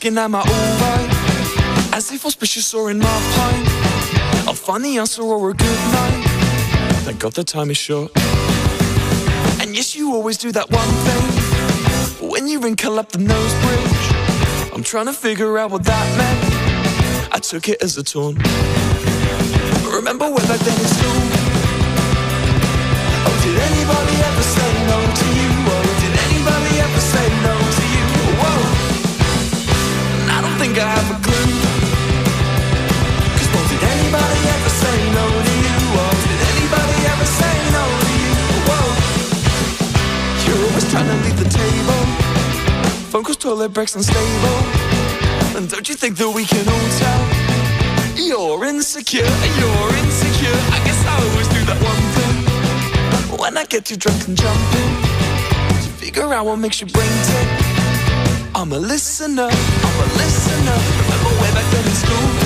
looking at my alright, as if auspicious or in my pint. I'll find the answer or a good night. Thank God the time is short. And yes, you always do that one thing when you wrinkle up the nose bridge. I'm trying to figure out what that meant. I took it as a taunt. Remember way back then in school? Oh, did anybody ever say no to you? Oh, did anybody ever say no to you? Whoa, and I don't think I have a clue. Cause well, did anybody ever say no to you? Oh, did anybody ever say no to you? Whoa, you're always trying to leave the table. Phone calls, toilet breaks, unstable. And don't you think that we can all tell you're insecure, you're insecure? I guess I always do that one thing when I get too drunk and jumping to figure out what makes your brain tick. I'm a listener, I'm a listener. Remember way back then in school?